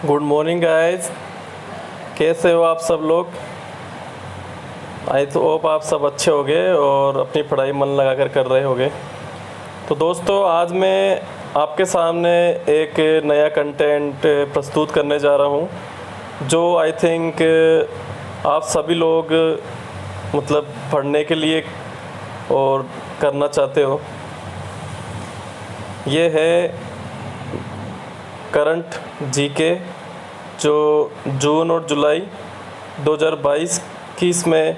Good morning guys. कैसे हो आप सब लोग? आई तो होप आप सब अच्छे होगे और अपनी पढ़ाई मन लगाकर कर रहे होगे। तो दोस्तों, आज मैं आपके सामने एक नया कंटेंट प्रस्तुत करने जा रहा हूँ, जो आई थिंक आप सभी लोग मतलब पढ़ने के लिए और करना चाहते हो। ये है करंट जीके, जो जून और जुलाई 2022 की इसमें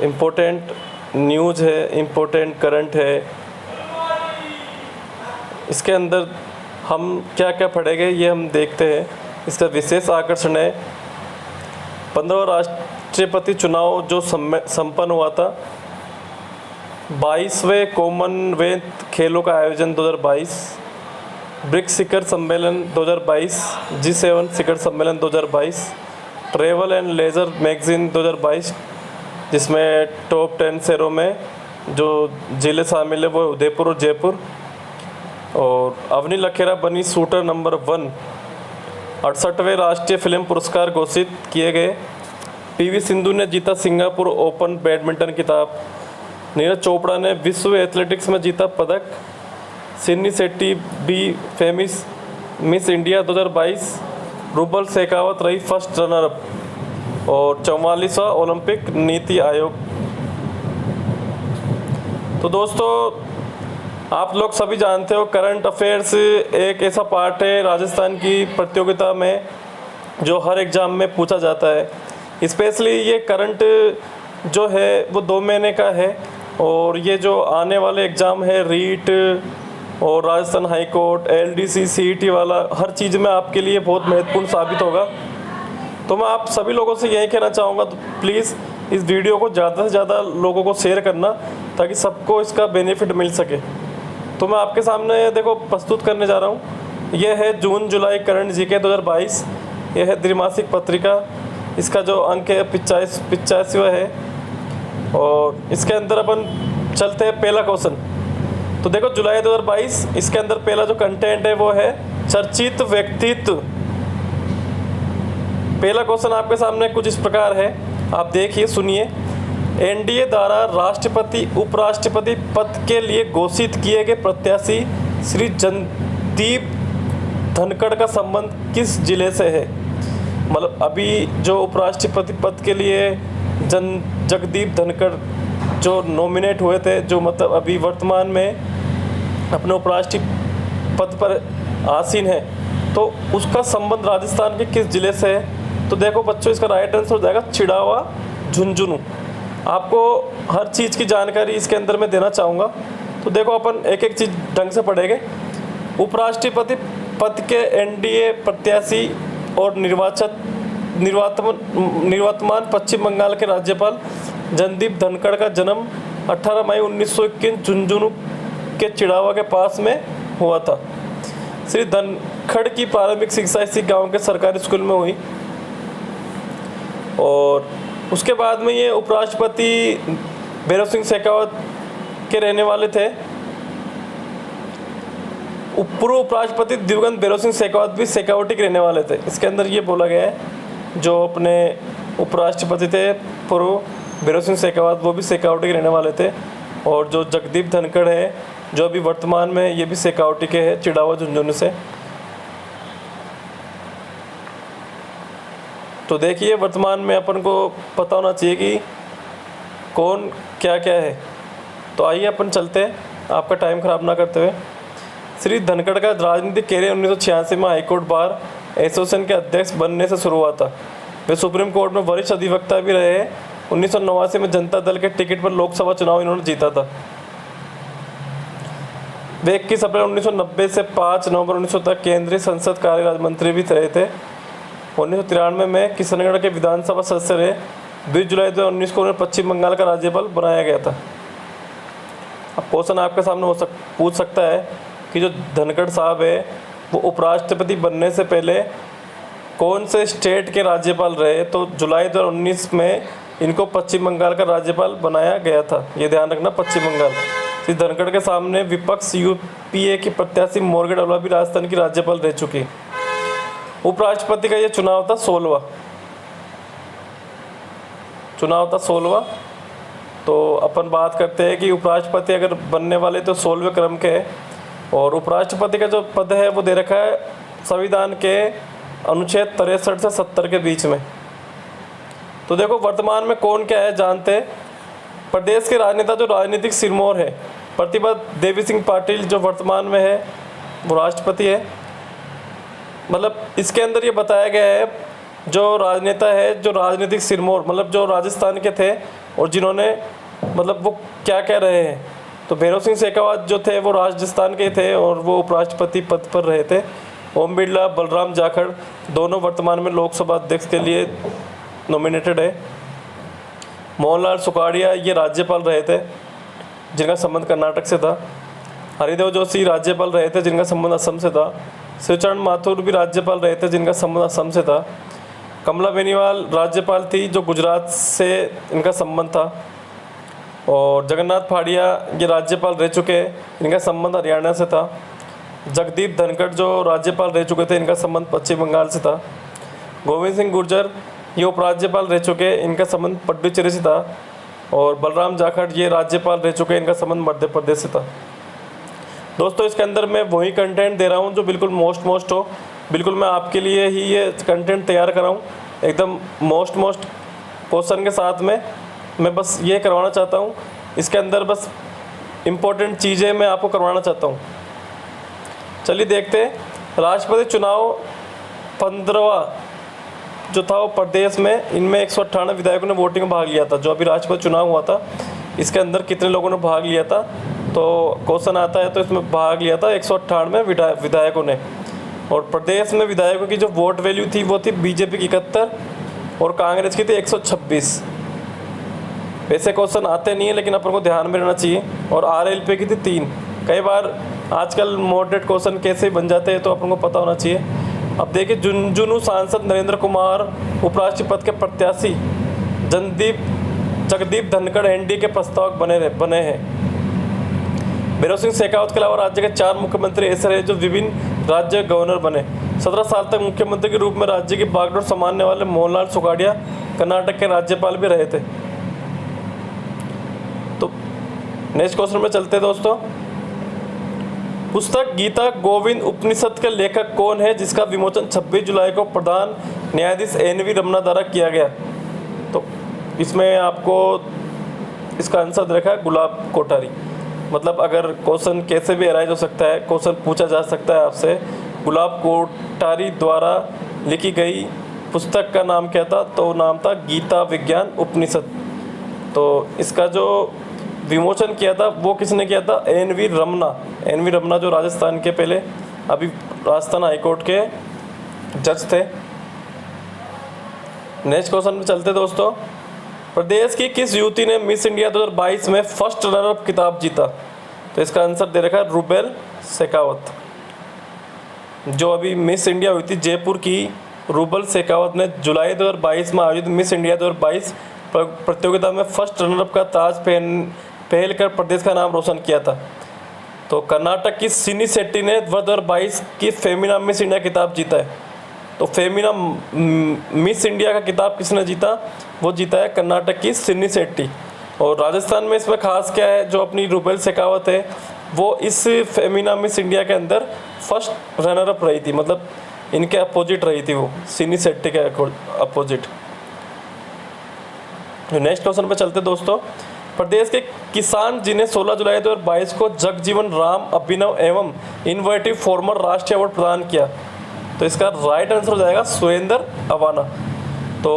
इम्पोर्टेंट न्यूज़ है, इम्पोर्टेंट करंट है। इसके अंदर हम क्या क्या पढ़ेंगे ये हम देखते हैं। इसका विशेष आकर्षण है 15वां राष्ट्रपति चुनाव जो संपन्न हुआ था, 22वें कॉमनवेल्थ खेलों का आयोजन 2022, ब्रिक्स शिखर सम्मेलन 2022, G7 शिखर सम्मेलन 2022, ट्रैवल एंड लेजर मैगजीन 2022, जिसमें टॉप 10 शहरों में जो ज़िले शामिल है वो उदयपुर और जयपुर। और अवनी लखेरा बनी शूटर नंबर 1। 68वें राष्ट्रीय फिल्म पुरस्कार घोषित किए गए। PV सिंधु ने जीता सिंगापुर ओपन बैडमिंटन खिताब। नीरज चोपड़ा ने विश्व एथलेटिक्स में जीता पदक। सिन्नी शेट्टी बी Femina Miss India 2022। Rubal Shekhawat रही फर्स्ट रनर अप। और 44वां ओलंपिक नीति आयोग। तो दोस्तों, आप लोग सभी जानते हो करंट अफेयर्स एक ऐसा पार्ट है राजस्थान की प्रतियोगिता में जो हर एग्ज़ाम में पूछा जाता है। स्पेशली ये करंट जो है वो 2 महीने का है, और ये जो आने वाले एग्ज़ाम है रीट और Rajasthan high court, LDC, CET वाला, हर चीज़ में आपके लिए बहुत महत्वपूर्ण साबित होगा। तो मैं आप सभी लोगों से यही कहना चाहूँगा, तो प्लीज़ इस वीडियो को ज़्यादा से ज़्यादा लोगों को शेयर करना, ताकि सबको इसका बेनिफिट मिल सके। तो मैं आपके सामने देखो प्रस्तुत करने जा रहा हूँ। यह है जून जुलाई करंट जीके 2022। यह है द्विमासिक पत्रिका। इसका जो अंक है 85वां है। और इसके अंदर अपन चलते हैं पहला क्वेश्चन। तो देखो जुलाई 2022, इसके अंदर पहला जो कंटेंट है वो है चर्चित व्यक्तित्व। पहला क्वेश्चन आपके सामने कुछ इस प्रकार है, आप देखिए सुनिए। NDA द्वारा राष्ट्रपति उपराष्ट्रपति पद के लिए घोषित किए गए प्रत्याशी श्री जगदीप धनखड़ का संबंध किस जिले से है? मतलब अभी जो उपराष्ट्रपति पद के लिए जगदीप धनखड़ जो नॉमिनेट हुए थे, जो मतलब अभी वर्तमान में अपने उपराष्ट्रपति पद पर आसीन है, तो उसका संबंध राजस्थान के किस जिले से है? तो देखो बच्चों, इसका राइट आंसर हो जाएगा चिड़ावा झुंझुनू। आपको हर चीज़ की जानकारी इसके अंदर मैं देना चाहूँगा। तो देखो अपन एक एक चीज़ ढंग से पढ़ेंगे। उपराष्ट्रपति पद के NDA प्रत्याशी और निवर्तमान पश्चिम बंगाल के राज्यपाल जगदीप धनखड़ का जन्म 18 मई 1921 झुंझुनू के चिड़ावा के पास में हुआ था। श्री धनखड़ की प्रारंभिक शिक्षा इसी गांव के सरकारी स्कूल में हुई, और उसके बाद में ये उपराष्ट्रपति भैरव सिंह शेखावत के रहने वाले थे। पूर्व उपराष्ट्रपति दिवंगत भैरव सिंह शेखावत भी शेखावटी के रहने वाले थे। इसके अंदर ये बोला गया है जो अपने उपराष्ट्रपति थे पूर्व भैरव सिंह शेखावत, वो भी शेखावटी के रहने वाले थे। और जो जगदीप धनखड़ है जो अभी वर्तमान में ये भी शेखावटी के हैं, चिड़ावा झुंझुनू से। तो देखिए वर्तमान में अपन को पता होना चाहिए कि कौन क्या क्या है। तो आइए अपन चलते हैं, आपका टाइम ख़राब ना करते हुए। श्री धनखड़ का राजनीतिक कैरियर 1986 में हाईकोर्ट बार एसोसिएशन के अध्यक्ष बनने से शुरू हुआ था। वे सुप्रीम कोर्ट में वरिष्ठ अधिवक्ता भी रहे। 1989 में जनता दल के टिकट पर लोकसभा चुनाव इन्होंने जीता था। वे 21 अप्रैल 1990 से 5 नवंबर 1900 तक केंद्रीय संसद कार्य राज्य मंत्री भी रहे थे। 1993 में किशनगढ़ के विधानसभा सदस्य रहे। 20 जुलाई 2019 को उन्हें पश्चिम बंगाल का राज्यपाल बनाया गया था। अब क्वेश्चन आपके सामने पूछ सकता है कि जो धनखड़ साहब है वो उपराष्ट्रपति बनने से पहले कौन से स्टेट के राज्यपाल रहे? तो जुलाई 2019 में इनको पश्चिम बंगाल का राज्यपाल बनाया गया था। ये ध्यान रखना, पश्चिम बंगाल। श्री धनखड़ के सामने विपक्ष UPA की प्रत्याशी मोर्गेड अरोड़ा भी राजस्थान की राज्यपाल रह चुकी। उपराष्ट्रपति का ये चुनाव था 16वां चुनाव था 16वां। तो अपन बात करते हैं कि उपराष्ट्रपति अगर बनने वाले तो 16वें क्रम के हैं, और उपराष्ट्रपति का जो पद है वो दे रखा है संविधान के अनुच्छेद 63 से 70 के बीच में। तो देखो वर्तमान में कौन क्या है जानते हैं। प्रदेश के राजनेता जो राजनीतिक सिरमौर है, प्रतिभा देवी सिंह पाटिल जो वर्तमान में है वो राष्ट्रपति है। मतलब इसके अंदर ये बताया गया है जो राजनेता है, जो राजनीतिक सिरमौर मतलब जो राजस्थान के थे और जिन्होंने मतलब वो क्या कह रहे हैं। तो भैरव सिंह शेखावत जो थे वो राजस्थान के थे और वो उपराष्ट्रपति पद पर रहे थे। ओम बिरला, बलराम जाखड़ दोनों वर्तमान में लोकसभा अध्यक्ष के लिए नॉमिनेटेड है। मोहनलाल सुखाड़िया ये राज्यपाल रहे थे जिनका संबंध कर्नाटक से था। हरिदेव जोशी राज्यपाल रहे थे जिनका संबंध असम से था। शिवचरण माथुर भी राज्यपाल रहे थे जिनका संबंध असम से था। कमला बेनीवाल राज्यपाल थी जो गुजरात से इनका संबंध था। और जगन्नाथ फाड़िया ये राज्यपाल रह चुके हैं, इनका संबंध हरियाणा से था। जगदीप धनखड़ जो राज्यपाल रह चुके थे, इनका संबंध पश्चिम बंगाल से था। गोविंद सिंह गुर्जर ये उपराज्यपाल रह चुके, इनका संबंध पुडुचेरी से था। और बलराम जाखड़ ये राज्यपाल रह चुके, इनका संबंध मध्य प्रदेश से था। दोस्तों इसके अंदर मैं वही कंटेंट दे रहा हूँ जो बिल्कुल मोस्ट हो। बिल्कुल मैं आपके लिए ही ये कंटेंट तैयार कर रहा हूँ, एकदम मोस्ट क्वेश्चन के साथ में। मैं बस ये करवाना चाहता हूँ, इसके अंदर बस इम्पोर्टेंट चीज़ें मैं आपको करवाना चाहता हूँ। चलिए देखते हैं। राष्ट्रपति चुनाव 15वां जो था वो प्रदेश में, इनमें 198 विधायकों ने वोटिंग में भाग लिया था। जो अभी राष्ट्रपति चुनाव हुआ था इसके अंदर कितने लोगों ने भाग लिया था, तो क्वेश्चन आता है। तो इसमें भाग लिया था 198 विधायकों ने। और प्रदेश में विधायकों की जो वोट वैल्यू थी वो थी बीजेपी की 71 और कांग्रेस की थी 126। वैसे क्वेश्चन आते नहीं है लेकिन अपन को ध्यान में रहना चाहिए। और आरएलपी की थी 3। कई बार आजकल मॉडरेट क्वेश्चन कैसे बन जाते हैं तो अपन को पता होना चाहिए। अब देखिए झुंझुनू सांसद नरेंद्र कुमार उपराष्ट्रपति के प्रत्याशी जगदीप धनखड़ एनडीए के प्रस्तावक बने हैं। भैरव सिंह शेखावत के अलावा राज्य के 4 मुख्यमंत्री ऐसे रहे जो विभिन्न राज्य गवर्नर बने। 17 साल तक मुख्यमंत्री के रूप में राज्य की बागडोर संभालने वाले मोहनलाल सुखाड़िया कर्नाटक के राज्यपाल भी रहे थे। तो नेक्स्ट क्वेश्चन में चलते हैं दोस्तों। पुस्तक गीता गोविंद उपनिषद के लेखक कौन है जिसका विमोचन 26 जुलाई को प्रधान न्यायाधीश एनवी रमन्ना द्वारा किया गया। तो इसमें आपको इसका आंसर देखा है गुलाब कोठारी। मतलब अगर क्वेश्चन कैसे भी अराइज हो सकता है, क्वेश्चन पूछा जा सकता है आपसे। गुलाब कोठारी द्वारा लिखी गई पुस्तक का नाम क्या था, तो नाम था गीता विज्ञान उपनिषद। तो इसका जो विमोचन किया था वो किसने किया था, एनवी रमन्ना जो राजस्थान के पहले अभी राजस्थान हाईकोर्ट के जज थे। नेक्स्ट क्वेश्चन में चलते दोस्तों। प्रदेश की किस युवती ने मिस इंडिया 2022 में फर्स्ट रनर अप खिताब जीता। तो इसका आंसर दे रखा है रूबेल शेखावत। जो अभी मिस इंडिया हुई थी जयपुर की, रूबेल शेखावत ने जुलाई 2022 में आयोजित मिस इंडिया 2022 प्रतियोगिता में फर्स्ट रनर अप का ताज पहन कर प्रदेश का नाम रोशन किया था। तो कर्नाटक की सिनी शेट्टी ने 2022 की फेमिना मिस इंडिया खिताब जीता है। तो फेमिना मिस इंडिया का खिताब किसने जीता, वो जीता है कर्नाटक की सिनी शेट्टी। और राजस्थान में इसमें खास क्या है, जो अपनी रूबेल शेखावत है वो इस फेमिना मिस इंडिया के अंदर फर्स्ट रनर अप रही थी। मतलब इनके अपोजिट रही थी, वो सिनी शेट्टी के अपोजिट। नेक्स्ट क्वेश्चन पे चलते दोस्तों। प्रदेश के किसान जिन्हें 16 जुलाई 2022 को जगजीवन राम अभिनव एवं इनोवेटिव फार्मर राष्ट्रीय अवार्ड प्रदान किया। तो इसका राइट आंसर हो जाएगा सुरेंद्र अवाना। तो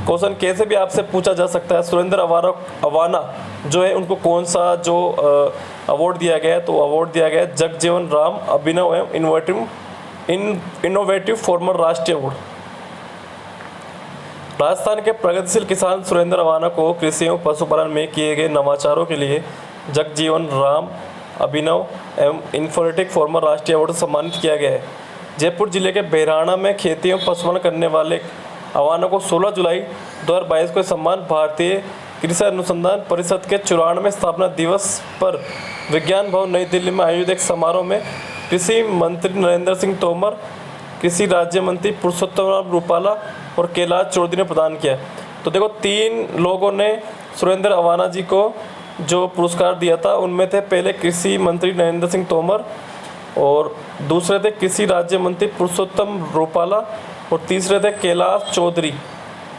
क्वेश्चन कैसे भी आपसे पूछा जा सकता है। सुरेंद्र अवाना जो है उनको कौन सा जो अवार्ड दिया गया है, तो अवार्ड दिया गया है जगजीवन राम अभिनव एवं इनोवेटिव फार्मर राष्ट्रीय अवार्ड। राजस्थान के प्रगतिशील किसान सुरेंद्र अवाना को कृषि एवं पशुपालन में किए गए नवाचारों के लिए जगजीवन राम अभिनव एवं इनोवेटिव फार्मर राष्ट्रीय अवार्ड से सम्मानित किया गया है। जयपुर जिले के बेराना में खेती एवं पशुपालन करने वाले अवाना को 16 जुलाई 2022 को सम्मान भारतीय कृषि अनुसंधान परिषद के 94वें स्थापना दिवस पर विज्ञान भवन नई दिल्ली में आयोजित एक समारोह में कृषि मंत्री नरेंद्र सिंह तोमर कृषि राज्य मंत्री पुरुषोत्तम रूपाला और कैलाश चौधरी ने प्रदान किया। तो देखो 3 लोगों ने सुरेंद्र अवाना जी को जो पुरस्कार दिया था, उनमें थे पहले कृषि मंत्री नरेंद्र सिंह तोमर, और दूसरे थे कृषि राज्य मंत्री पुरुषोत्तम रूपाला, और तीसरे थे कैलाश चौधरी।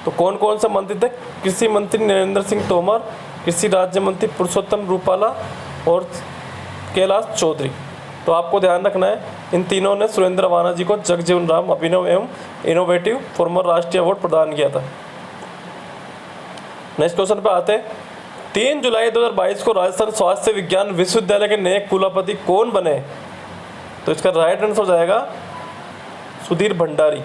तो कौन कौन से मंत्री थे? कृषि मंत्री नरेंद्र सिंह तोमर, कृषि राज्य मंत्री पुरुषोत्तम रूपाला और कैलाश चौधरी। तो आपको ध्यान रखना है, इन तीनों ने सुरेंद्र अवाना जी को जगजीवन राम अभिनव एवं इनोवेटिव फॉर्मर राष्ट्रीय अवार्ड प्रदान किया था। नेक्स्ट क्वेश्चन पे आते हैं। 3 जुलाई 2022 को राजस्थान स्वास्थ्य विज्ञान विश्वविद्यालय के नए कुलपति कौन बने? तो इसका राइट आंसर हो जाएगा सुधीर भंडारी।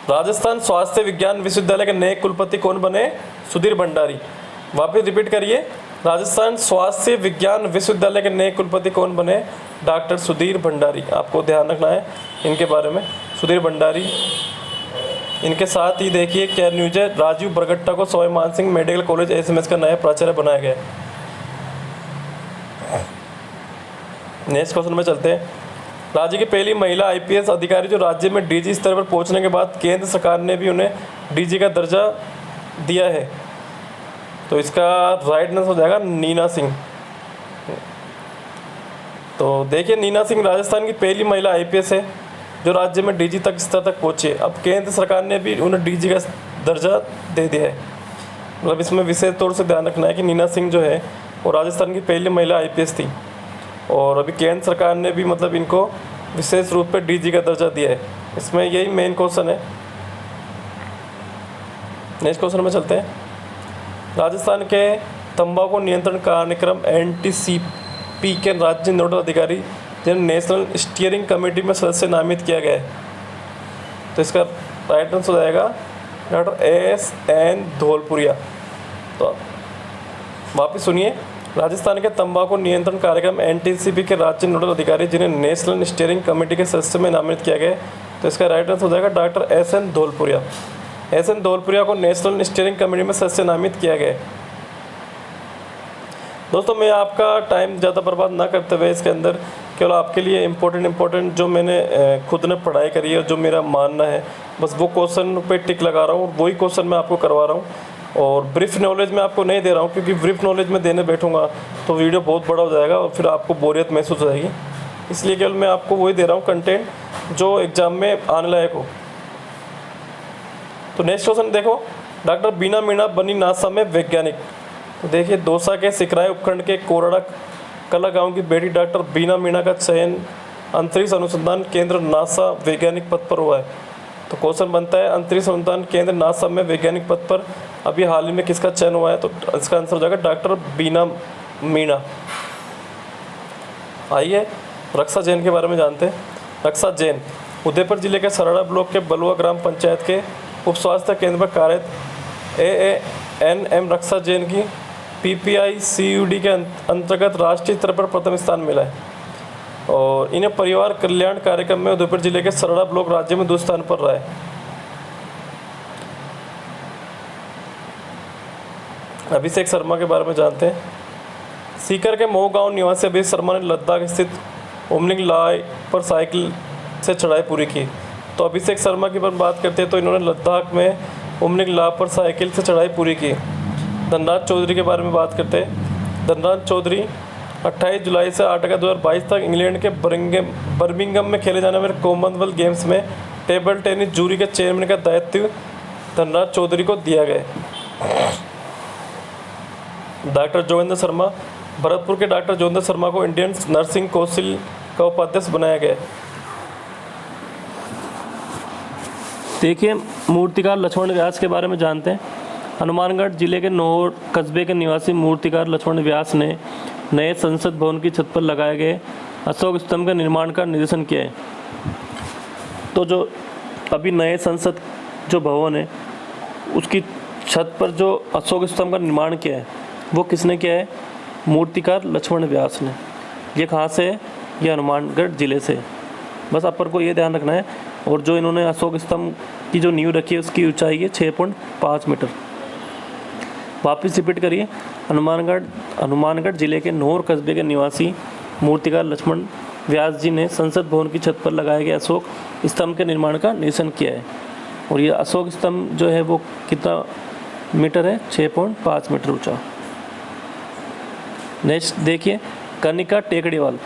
राजस्थान स्वास्थ्य विज्ञान विश्वविद्यालय के नए कुलपति कौन बने? सुधीर भंडारी। वापस रिपीट करिए, राजस्थान स्वास्थ्य विज्ञान विश्वविद्यालय के नए कुलपति कौन बने? डॉक्टर सुधीर भंडारी। आपको ध्यान रखना है इनके बारे में, सुधीर भंडारी। इनके साथ ही देखिए क्या न्यूज है, राजीव बरगट्टा को Sawai Mansingh medical college SMS का नया प्राचार्य बनाया गया। नेक्स्ट क्वेश्चन में चलते हैं। राज्य की पहली महिला आईपीएस अधिकारी जो राज्य में डीजी स्तर पर पहुंचने के बाद केंद्र सरकार ने भी उन्हें डीजी का दर्जा दिया है। तो इसका राइट आंसर हो जाएगा नीना सिंह। तो देखिए नीना सिंह राजस्थान की पहली महिला आईपीएस है जो राज्य में डीजी तक स्तर तक पहुंची है। अब केंद्र सरकार ने भी उन्हें डीजी का दर्जा दे दिया है। मतलब इसमें विशेष तौर से ध्यान रखना है कि नीना सिंह जो है वो राजस्थान की पहली महिला आईपीएस थी, और अभी केंद्र सरकार ने भी मतलब इनको विशेष रूप पे डीजी का दर्जा दिया है। इसमें यही मेन क्वेश्चन है। नेक्स्ट क्वेश्चन में चलते हैं। राजस्थान के तंबाकू नियंत्रण कार्यक्रम एनटीसीपी के राज्य नोडल अधिकारी जिन्हें नेशनल स्टीयरिंग कमेटी में सदस्य नामित किया गया है। तो इसका राइट आंसर हो जाएगा डॉक्टर एस.एन. धौलपुरिया। तो वापिस सुनिए, राजस्थान के तंबाकू नियंत्रण कार्यक्रम एनटीसीपी के राज्य नोडल अधिकारी जिन्हें नेशनल स्टीयरिंग कमेटी के सदस्य में नामित किया गया। तो इसका राइट आंसर हो जाएगा doctor SN. Dhaulpuriya. SN. Dhaulpuriya को नेशनल स्टीयरिंग कमेटी में सदस्य नामित किया गया। दोस्तों मैं आपका टाइम ज़्यादा बर्बाद ना करते हुए इसके अंदर केवल आपके लिए इम्पोर्टेंट जो मैंने खुद ने पढ़ाई करी है, जो मेरा मानना है, बस वो क्वेश्चन पे टिक लगा रहा हूँ, वही क्वेश्चन मैं आपको करवा रहा हूँ। और ब्रीफ नॉलेज मैं आपको नहीं दे रहा हूँ, क्योंकि ब्रीफ नॉलेज में देने बैठूंगा तो वीडियो बहुत बड़ा हो जाएगा और फिर आपको बोरियत महसूस हो जाएगी। इसलिए केवल मैं आपको वही दे रहा हूँ कंटेंट जो एग्ज़ाम में आने लायक हो। तो नेक्स्ट क्वेश्चन देखो, डॉक्टर बीना मीणा बनी नासा में वैज्ञानिक। तो देखिए दौसा के सिकराय उपखंड के कोरड़ा कला गांव की बेटी डॉक्टर बीना मीणा का चयन अंतरिक्ष अनुसंधान केंद्र नासा वैज्ञानिक पद पर हुआ है। तो क्वेश्चन बनता है अंतरिक्ष अनुसंधान केंद्र नासा में वैज्ञानिक पद पर अभी हाल ही में किसका चयन हुआ है? तो इसका आंसर हो जाएगा डॉक्टर बीना मीणा। आइए रक्षा जैन के बारे में जानते हैं। रक्षा जैन उदयपुर जिले के सराड़ा ब्लॉक के बलुआ ग्राम पंचायत के उप स्वास्थ्य केंद्र पर कार्यरत AANM रक्षा जैन की PPI CUD के अंतर्गत राष्ट्रीय स्तर पर प्रथम स्थान मिला है, और इन्हें परिवार कल्याण कार्यक्रम में उदयपुर जिले के सराड़ा ब्लॉक राज्य में दूसरे स्थान पर रहा है। अभिषेक शर्मा के बारे में जानते हैं। सीकर के मोह गांव निवासी अभिषेक शर्मा ने लद्दाख स्थित उमलिंग लाई पर साइकिल से चढ़ाई पूरी की। तो अभिषेक शर्मा की बात करते हैं तो इन्होंने लद्दाख में उमलिंग ला पर साइकिल से चढ़ाई पूरी की। धनराज चौधरी के बारे में बात करते हैं। धनराज चौधरी 28 जुलाई से 8 अगस्त 2022 तक इंग्लैंड के बर्मिंघम में खेले जाने वाले कॉमनवेल्थ गेम्स में टेबल टेनिस जूरी के चेयरमैन का दायित्व धनराज चौधरी को दिया गया। डॉक्टर जोगेंद्र शर्मा, भरतपुर के डॉक्टर जोगेंद्र शर्मा को इंडियन नर्सिंग काउंसिल का उपाध्यक्ष बनाया गया। देखिए मूर्तिकार लक्ष्मण व्यास के बारे में जानते हैं। हनुमानगढ़ जिले के नौर कस्बे के निवासी मूर्तिकार लक्ष्मण व्यास ने नए संसद भवन की छत पर लगाए गए अशोक स्तंभ के निर्माण का निर्देशन किया है। तो जो अभी नए संसद जो भवन है उसकी छत पर जो अशोक स्तंभ का निर्माण किया है वो किसने किया है? मूर्तिकार लक्ष्मण व्यास ने। ये कहाँ से है? ये हनुमानगढ़ जिले से। बस अपर को ये ध्यान रखना है। और जो इन्होंने अशोक स्तंभ की जो नींव रखी है उसकी ऊंचाई है 6.5 मीटर। वापस रिपीट करिए, हनुमानगढ़ जिले के नौर कस्बे के निवासी मूर्तिकार लक्ष्मण व्यास जी ने संसद भवन की छत पर लगाए गए अशोक स्तंभ के निर्माण का निरीक्षण किया है। और ये अशोक स्तंभ जो है वो कितना मीटर है? 6.5 मीटर ऊंचा। नेक्स्ट देखिए, कनिका टेकड़ीवाल।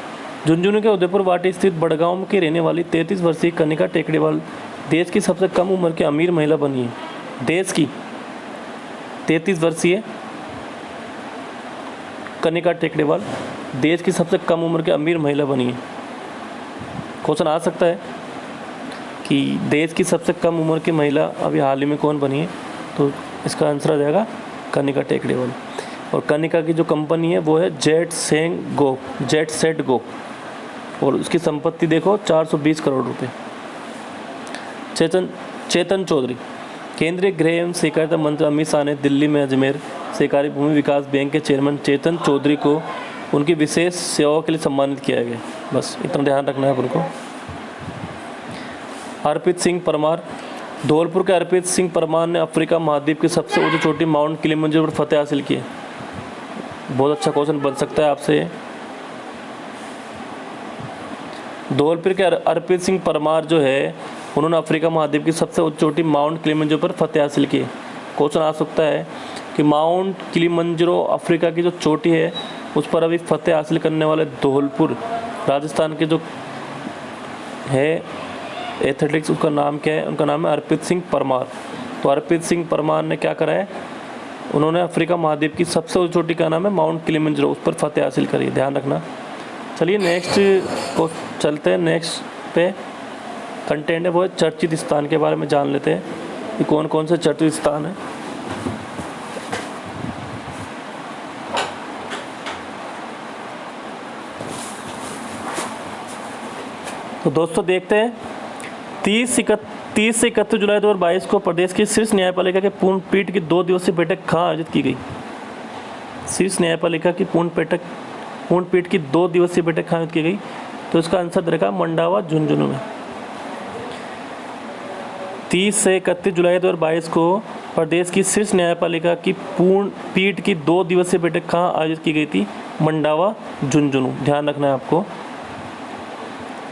झुंझुनू के उदयपुर वाटी स्थित बड़गांव की रहने वाली 33 वर्षीय कनिका टेकड़ीवाल देश की सबसे कम उम्र की अमीर महिला बनी है। देश की 33 वर्षीय कनिका टेकड़ीवाल देश की सबसे कम उम्र की अमीर महिला बनी है। क्वेश्चन आ सकता है कि देश की सबसे कम उम्र की महिला अभी हाल ही में कौन बनी है? तो इसका आंसर आ जाएगा कनिका टेकड़ीवाल। और कनिका की जो कंपनी है वो है जेट सेट गो और उसकी संपत्ति देखो 420 करोड़ रुपए। चेतन चौधरी। केंद्रीय गृह एवं सहकारिता मंत्री अमित शाह ने दिल्ली में अजमेर सहकारी भूमि विकास बैंक के चेयरमैन चेतन चौधरी को उनकी विशेष सेवाओं के लिए सम्मानित किया गया। बस इतना ध्यान रखना है उनको। अर्पित सिंह परमार। धौलपुर के अर्पित सिंह परमार ने अफ्रीका महाद्वीप की सबसे ऊंची चोटी माउंट किलिमंजारो पर फतेह हासिल की। बहुत अच्छा क्वेश्चन बन सकता है आपसे। धौलपुर के अर्पित सिंह परमार जो है उन्होंने अफ्रीका महाद्वीप की सबसे ऊंची चोटी माउंट किलिमंजारो पर फतेह हासिल की। क्वेश्चन आ सकता है कि माउंट किलिमंजारो अफ्रीका की जो चोटी है उस पर अभी फतेह हासिल करने वाले धौलपुर राजस्थान के जो है एथलेटिक्स, उसका नाम क्या है? उनका नाम है अर्पित सिंह परमार। तो अर्पित सिंह परमार ने क्या करा है? उन्होंने अफ्रीका महाद्वीप की सबसे ऊंची चोटी का नाम है माउंट किलिमंजारो, उस पर फतेह हासिल करी। ध्यान रखना। चलिए नेक्स्ट को चलते हैं। नेक्स्ट पे कंटेंट है वो है चर्चित स्थान के बारे में जान लेते हैं कि कौन कौन से चर्चित स्थान हैं। तो दोस्तों देखते हैं 30 से 31 जुलाई 2022 को प्रदेश की शीर्ष न्यायपालिका के पूर्ण पीठ की 2 दिवसीय बैठक कहाँ आयोजित की गई? शीर्ष न्यायपालिका की पूर्ण पीठ की 2 दिवसीय बैठक कहाँ आयोजित की गई? तो इसका आंसर रहेगा मंडावा झुंझुनू में। 30 से 31 जुलाई 2022 को प्रदेश की शीर्ष न्यायपालिका की पूर्ण पीठ की 2 दिवसीय बैठक कहाँ आयोजित की गई थी? मंडावा झुंझुनू। ध्यान रखना है आपको।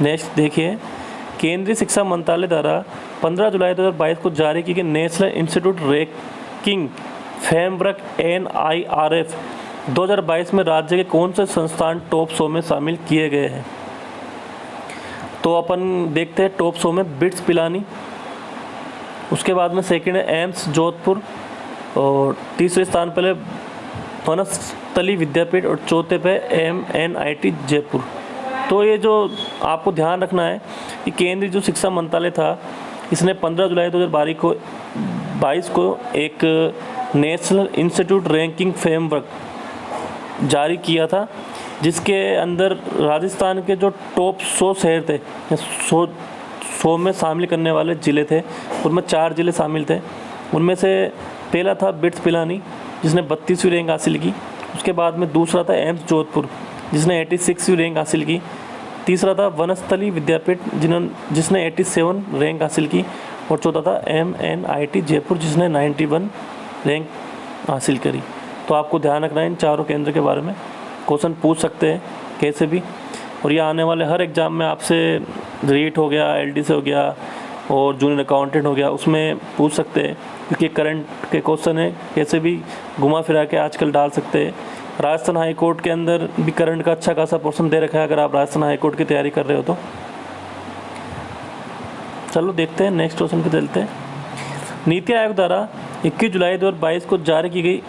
नेक्स्ट देखिए, केंद्रीय शिक्षा मंत्रालय द्वारा 15 जुलाई 2022 को जारी की गई national institute ranking framework NIRF 2022 में राज्य के कौन से संस्थान टॉप 100 में शामिल किए गए हैं? तो अपन देखते हैं टॉप 100 में बिट्स पिलानी, उसके बाद में सेकंड है एम्स जोधपुर, और तीसरे स्थान पर वनस्थली विद्यापीठ, और चौथे पे MNIT जयपुर। तो ये जो आपको ध्यान रखना है कि केंद्रीय जो शिक्षा मंत्रालय था इसने 15 जुलाई 2022 को एक नेशनल इंस्टीट्यूट रैंकिंग फ्रेमवर्क जारी किया था, जिसके अंदर राजस्थान के जो टॉप 100 शहर थे, 100 में शामिल करने वाले ज़िले थे, उनमें 4 ज़िले शामिल थे। उनमें से पहला था बिट्स पिलानी जिसने 32वीं रैंक हासिल की। उसके बाद में दूसरा था एम्स जोधपुर जिसने 86वीं रैंक हासिल की। तीसरा था वनस्थली विद्यापीठ जिसने 87 रैंक हासिल की। और चौथा था MNIT जयपुर जिसने 91 रैंक हासिल करी। तो आपको ध्यान रखना है इन चारों केंद्र के बारे में। क्वेश्चन पूछ सकते हैं कैसे भी, और ये आने वाले हर एग्ज़ाम में आपसे रीट हो गया, LD से हो गया और जूनियर अकाउंटेंट हो गया, उसमें पूछ सकते हैं क्योंकि करंट के क्वेश्चन है, कैसे भी घुमा फिरा के आजकल डाल सकते हैं। राजस्थान हाई कोर्ट के अंदर भी करंट का अच्छा खासा पोर्शन दे रखा है अगर आप राजस्थान हाई कोर्ट की तैयारी कर रहे हो तो। चलो देखते हैं नेक्स्ट क्वेश्चन पे चलते हैं। नीति आयोग द्वारा 21 जुलाई 2022 को जारी की गई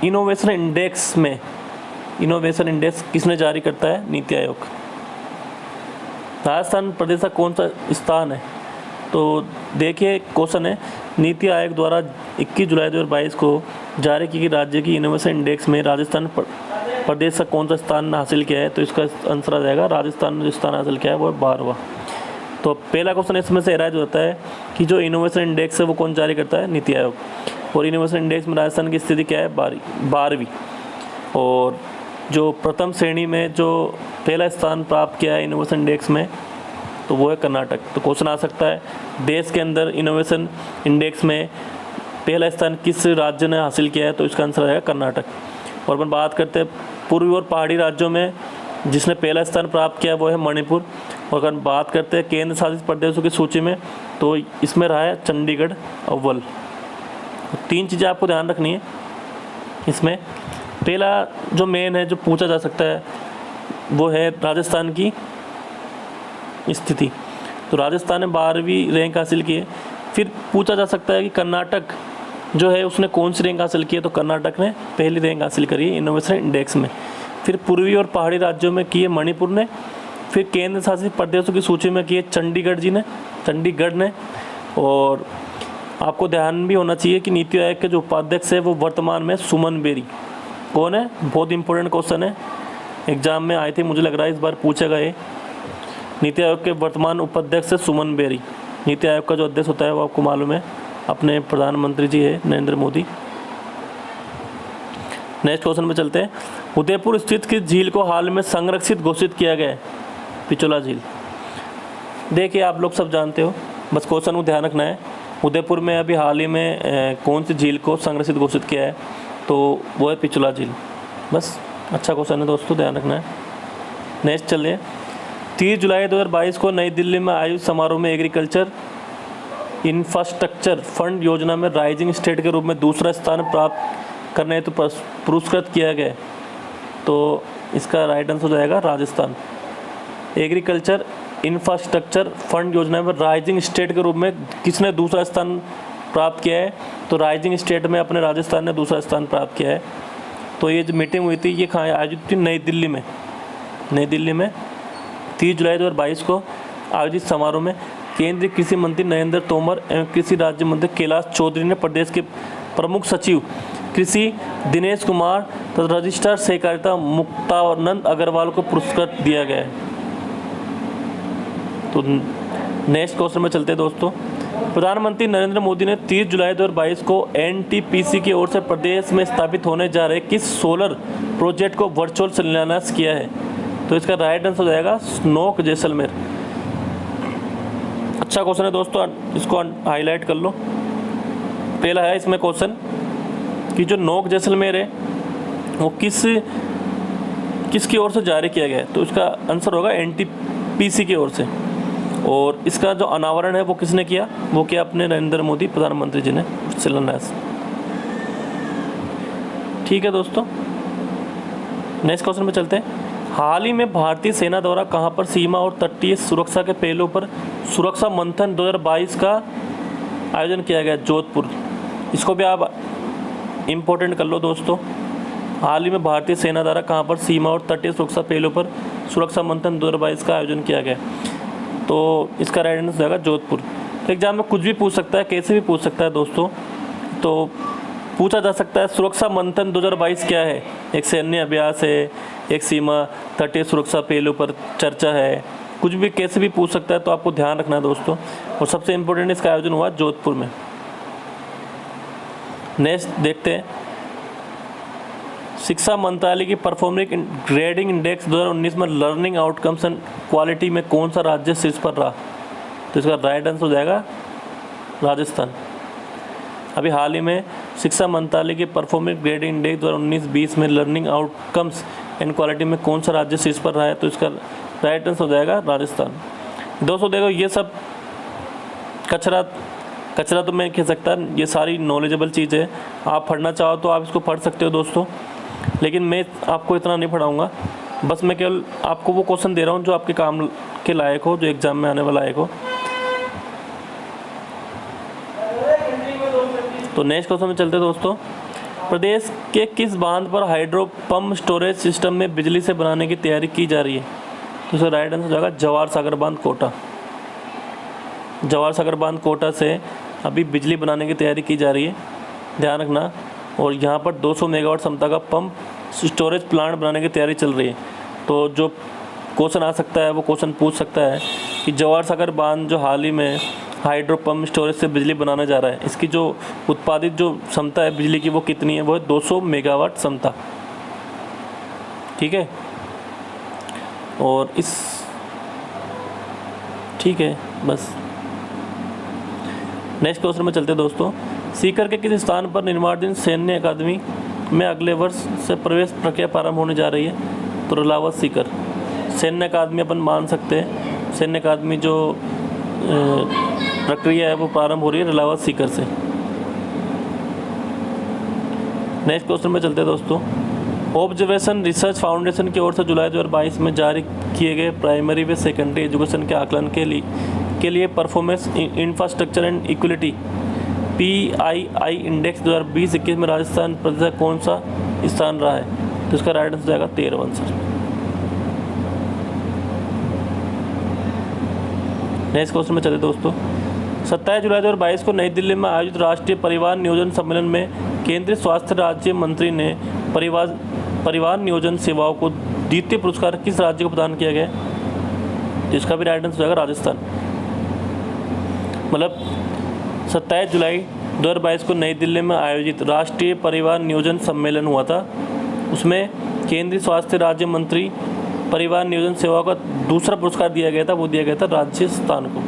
इनोवेशन इंडेक्स में, इनोवेशन इंडेक्स किसने जारी करता है? नीति आयोग। राजस्थान प्रदेश का कौन सा स्थान है? तो देखिए क्वेश्चन है, नीति आयोग द्वारा 21 जुलाई 2022 को जारी की गई राज्य की इनोवेशन इंडेक्स में राजस्थान प्रदेश का कौन सा स्थान हासिल किया है? तो इसका आंसर आ जाएगा राजस्थान ने जो स्थान हासिल किया है वो है 12वां। तो पहला क्वेश्चन इसमें से एराइज होता है कि जो इनोवेशन इंडेक्स है वो कौन जारी करता है? नीति आयोग। और इनोवेशन इंडेक्स में राजस्थान की स्थिति क्या है? 12वीं। और जो प्रथम श्रेणी में जो पहला स्थान प्राप्त किया है इनोवेशन इंडेक्स में तो वो है कर्नाटक। तो क्वेश्चन आ सकता है देश के अंदर इनोवेशन इंडेक्स में पहला स्थान किस राज्य ने हासिल किया है? तो इसका आंसर आएगा कर्नाटक। और अपन बात करते हैं पूर्वी और पहाड़ी राज्यों में जिसने पहला स्थान प्राप्त किया वो है मणिपुर। और अगर बात करते हैं केंद्र शासित प्रदेशों की सूची में, तो इसमें रहा है चंडीगढ़ अव्वल। 3 चीज़ें आपको ध्यान रखनी है इसमें। पहला जो मेन है, जो पूछा जा सकता है, वो है राजस्थान की स्थिति। तो राजस्थान ने 12वीं रैंक हासिल की है। फिर पूछा जा सकता है कि कर्नाटक जो है उसने कौन सी रैंक हासिल की है, तो कर्नाटक ने पहली रैंक हासिल करी है इनोवेशन इंडेक्स में। फिर पूर्वी और पहाड़ी राज्यों में की है मणिपुर ने। फिर केंद्र शासित प्रदेशों की सूची में की है चंडीगढ़ ने। और आपको ध्यान भी होना चाहिए कि नीति आयोग के जो उपाध्यक्ष है वो वर्तमान में सुमन बेरी। कौन है? बहुत इंपॉर्टेंट क्वेश्चन है, एग्जाम में आए थे, मुझे लग रहा है इस बार पूछेगा ये। नीति आयोग के वर्तमान उपाध्यक्ष है सुमन बेरी। नीति आयोग का जो अध्यक्ष होता है वो आपको मालूम है अपने प्रधानमंत्री जी है नरेंद्र मोदी। नेक्स्ट क्वेश्चन में चलते हैं। उदयपुर स्थित किस झील को हाल में संरक्षित घोषित किया गया है? पिछोला झील। देखिए आप लोग सब जानते हो, बस क्वेश्चन को ध्यान रखना है। उदयपुर में अभी हाल ही में कौन सी झील को संरक्षित घोषित किया है, तो वो है पिछोला झील। बस अच्छा क्वेश्चन है दोस्तों, ध्यान रखना है। नेक्स्ट चलिए। 30 जुलाई 2022 को नई दिल्ली में आयोजित समारोह में एग्रीकल्चर इंफ्रास्ट्रक्चर फंड योजना में राइजिंग स्टेट के रूप में दूसरा स्थान प्राप्त करने हेतु पुरस्कृत किया गया। तो इसका राइट आंसर हो जाएगा राजस्थान। एग्रीकल्चर इंफ्रास्ट्रक्चर फंड योजना में राइजिंग स्टेट के रूप में किसने दूसरा स्थान प्राप्त किया है? तो राइजिंग स्टेट में अपने राजस्थान ने दूसरा स्थान प्राप्त किया है। तो ये जो मीटिंग हुई थी ये कहाँ आयोजित थी? नई दिल्ली में 30 जुलाई 2022 को आयोजित समारोह में केंद्रीय कृषि मंत्री नरेंद्र तोमर एवं कृषि राज्य मंत्री कैलाश चौधरी ने प्रदेश के प्रमुख सचिव कृषि दिनेश कुमार तथा रजिस्ट्रार सहकारिता मुक्तानंद अग्रवाल को पुरस्कृत दिया गया है। तो नेक्स्ट क्वेश्चन में चलते हैं दोस्तों। प्रधानमंत्री नरेंद्र मोदी ने 30 जुलाई 2022 को एनटीपीसी की ओर से प्रदेश में स्थापित होने जा रहे किस सोलर प्रोजेक्ट को वर्चुअल शिलान्यास किया है? तो इसका राइट आंसर हो जाएगा स्नोक जैसलमेर। अच्छा क्वेश्चन है दोस्तों, इसको हाईलाइट कर लो। पहला है इसमें क्वेश्चन कि जो नोक जैसलमेर है वो किसकी ओर से जारी किया गया है? तो इसका आंसर होगा एनटीपीसी की ओर से। और इसका जो अनावरण है वो किसने किया? वो किया अपने नरेंद्र मोदी प्रधानमंत्री जी ने शिलान्यास। ठीक है दोस्तों, नेक्स्ट क्वेश्चन में चलते हैं। हाल ही में भारतीय सेना द्वारा कहां पर सीमा और तटीय सुरक्षा के पहलुओं पर सुरक्षा मंथन 2022 का आयोजन किया गया? जोधपुर। इसको भी आप इम्पोर्टेंट कर लो दोस्तों। हाल ही में भारतीय सेना द्वारा कहां पर सीमा और तटीय सुरक्षा पहलुओं पर सुरक्षा मंथन 2022 का आयोजन किया गया? तो इसका राइट आंसर जाएगा जोधपुर। एग्जाम में कुछ भी पूछ सकता है, कैसे भी पूछ सकता है दोस्तों। तो पूछा जा सकता है सुरक्षा मंथन 2022 क्या है? एक सैन्य अभ्यास है, एक सीमा तटीय सुरक्षा पहलू पर चर्चा है, कुछ भी कैसे भी पूछ सकता है। तो आपको ध्यान रखना है दोस्तों। और सबसे इम्पोर्टेंट इसका आयोजन हुआ जोधपुर में। नेक्स्ट देखते हैं। शिक्षा मंत्रालय की परफॉर्मिंग ग्रेडिंग इंडेक्स 2019 में लर्निंग आउटकम्स एंड क्वालिटी में कौन सा राज्य शीर्ष पर रहा? तो इसका राइट आंसर हो जाएगा राजस्थान। अभी हाल ही में शिक्षा मंत्रालय के परफॉर्मेंस ग्रेडिंग इंडेक्स 2019-20 में लर्निंग आउटकम्स एंड क्वालिटी में कौन सा राज्य शीर्ष पर रहा है? तो इसका राइट आंसर हो जाएगा राजस्थान। दोस्तों देखो, ये सब कचरा तो मैं कह सकता, ये सारी नॉलेजेबल चीज़ है। आप पढ़ना चाहो तो आप इसको पढ़ सकते हो दोस्तों, लेकिन मैं आपको इतना नहीं पढ़ाऊँगा। बस मैं केवल आपको वो क्वेश्चन दे रहा हूँ जो आपके काम के लायक हो, जो एग्ज़ाम में आने वाला लायक हो। तो नेक्स्ट क्वेश्चन में चलते हैं दोस्तों। प्रदेश के किस बांध पर हाइड्रो पंप स्टोरेज सिस्टम में बिजली से बनाने की तैयारी की जा रही है? तो इसका राइट आंसर जाएगा जवाहर सागर बांध कोटा। जवाहर सागर बांध कोटा से अभी बिजली बनाने की तैयारी की जा रही है, ध्यान रखना। और यहाँ पर 200 मेगावाट क्षमता का पंप स्टोरेज प्लांट बनाने की तैयारी चल रही है। तो जो क्वेश्चन आ सकता है वो क्वेश्चन पूछ सकता है कि जवाहर सागर बांध जो हाल ही में हाइड्रो पंप स्टोरेज से बिजली बनाने जा रहा है, इसकी जो उत्पादित जो क्षमता है बिजली की वो कितनी है? वो है 200 मेगावाट क्षमता। ठीक है, और इस ठीक है बस। नेक्स्ट क्वेश्चन में चलते हैं दोस्तों। सीकर के किस स्थान पर निर्माणाधीन सैन्य अकादमी में अगले वर्ष से प्रवेश प्रक्रिया प्रारंभ होने जा रही है? तो रलावत सीकर। सैन्य अकादमी अपन मान सकते हैं। सैन्य अकादमी जो प्रक्रिया है वो प्रारंभ हो रही है रलावत सीकर से। नेक्स्ट क्वेश्चन में चलते हैं दोस्तों। ऑब्जर्वेशन रिसर्च फाउंडेशन की ओर से जुलाई 2022 में जारी किए गए प्राइमरी व सेकेंडरी एजुकेशन के आकलन के लिए performance infrastructure and equality PII index 2020-21 में राजस्थान प्रदेश का कौन सा स्थान रहा है? तो इसका राइट आंसर जाएगा 13 आंसर। नेक्स्ट क्वेश्चन में चले दोस्तों। 27 जुलाई 2022 को नई दिल्ली में आयोजित राष्ट्रीय परिवार नियोजन सम्मेलन में केंद्रीय स्वास्थ्य राज्य मंत्री ने परिवार नियोजन सेवाओं को द्वितीय पुरस्कार किस राज्य को प्रदान किया गया? जिसका भी राइट आंसर जाएगा राजस्थान। मतलब 27 जुलाई 2022 को नई दिल्ली में आयोजित राष्ट्रीय परिवार नियोजन सम्मेलन हुआ था। उसमें केंद्रीय स्वास्थ्य राज्य मंत्री परिवार नियोजन सेवाओं का दूसरा पुरस्कार दिया गया था, वो दिया गया था राजस्थान को।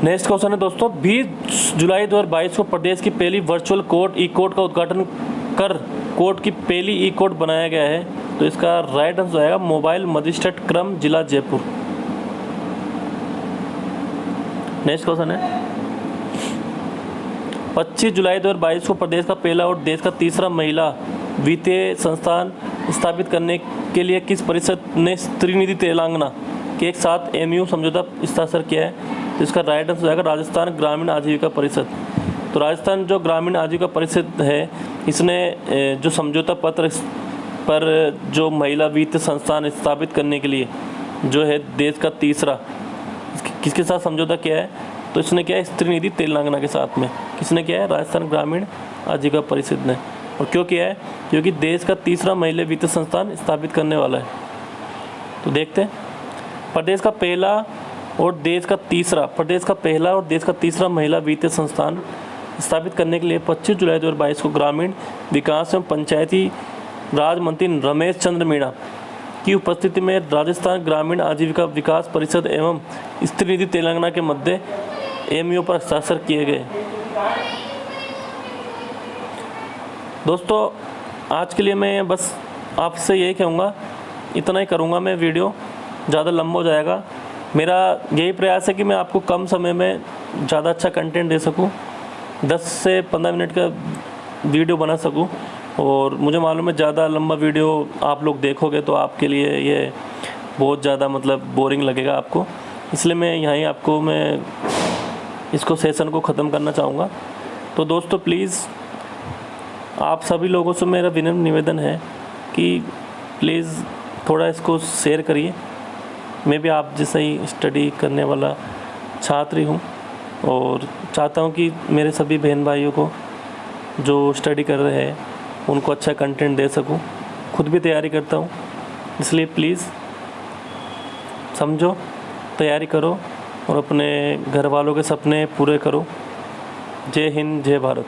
नेक्स्ट क्वेश्चन है दोस्तों। 20 जुलाई 2022 को प्रदेश की पहली वर्चुअल कोर्ट ई कोर्ट का उद्घाटन कर कोर्ट की पहली ई कोर्ट बनाया गया है। तो इसका राइट आंसर आएगा मोबाइल मजिस्ट्रेट क्रम जिला जयपुर। नेक्स्ट क्वेश्चन है। 25 जुलाई 2022 को प्रदेश का पहला और देश का तीसरा महिला वित्तीय संस्थान स्थापित करने के लिए किस परिषद ने त्रिनिधि तेलंगाना के साथ MOU समझौता हस्ताक्षर किया है? तो इसका राइट आंसर जाएगा राजस्थान ग्रामीण आजीविका परिषद। तो राजस्थान जो ग्रामीण आजीविका परिषद है, इसने जो समझौता पत्र पर जो महिला वित्तीय संस्थान स्थापित करने के लिए जो है देश का तीसरा, किसके साथ समझौता किया है? तो इसने किया है त्रिनिधि तेलंगाना के साथ में। किसने किया है? राजस्थान ग्रामीण आजीविका परिषद ने। और क्यों किया है? क्योंकि देश का तीसरा महिला वित्तीय संस्थान स्थापित करने वाला है। तो देखते हैं। प्रदेश का पहला और देश का तीसरा महिला वित्तीय संस्थान स्थापित करने के लिए 25 जुलाई 2022 को ग्रामीण विकास एवं पंचायती राज मंत्री रमेश चंद्र मीणा की उपस्थिति में राजस्थान ग्रामीण आजीविका विकास परिषद एवं त्रिनिधि तेलंगाना के मध्य MOU पर हस्ताक्षर किए गए। दोस्तों आज के लिए मैं बस आपसे यही कहूँगा, इतना ही करूँगा। मैं वीडियो ज़्यादा लंबा हो जाएगा। मेरा यही प्रयास है कि मैं आपको कम समय में ज़्यादा अच्छा कंटेंट दे सकूँ, 10 से 15 मिनट का वीडियो बना सकूँ। और मुझे मालूम है ज़्यादा लंबा वीडियो आप लोग देखोगे तो आपके लिए ये बहुत ज़्यादा मतलब बोरिंग लगेगा आपको। इसलिए मैं यहीं आपको मैं इसको सेशन को ख़त्म करना चाहूँगा। तो दोस्तों प्लीज़ आप सभी लोगों से मेरा विनम्र निवेदन है कि प्लीज़ थोड़ा इसको शेयर करिए। मैं भी आप जैसा ही स्टडी करने वाला छात्र ही हूँ और चाहता हूँ कि मेरे सभी बहन भाइयों को जो स्टडी कर रहे हैं उनको अच्छा कंटेंट दे सकूँ। खुद भी तैयारी करता हूँ, इसलिए प्लीज़ समझो, तैयारी करो और अपने घर वालों के सपने पूरे करो। जय हिंद, जय भारत।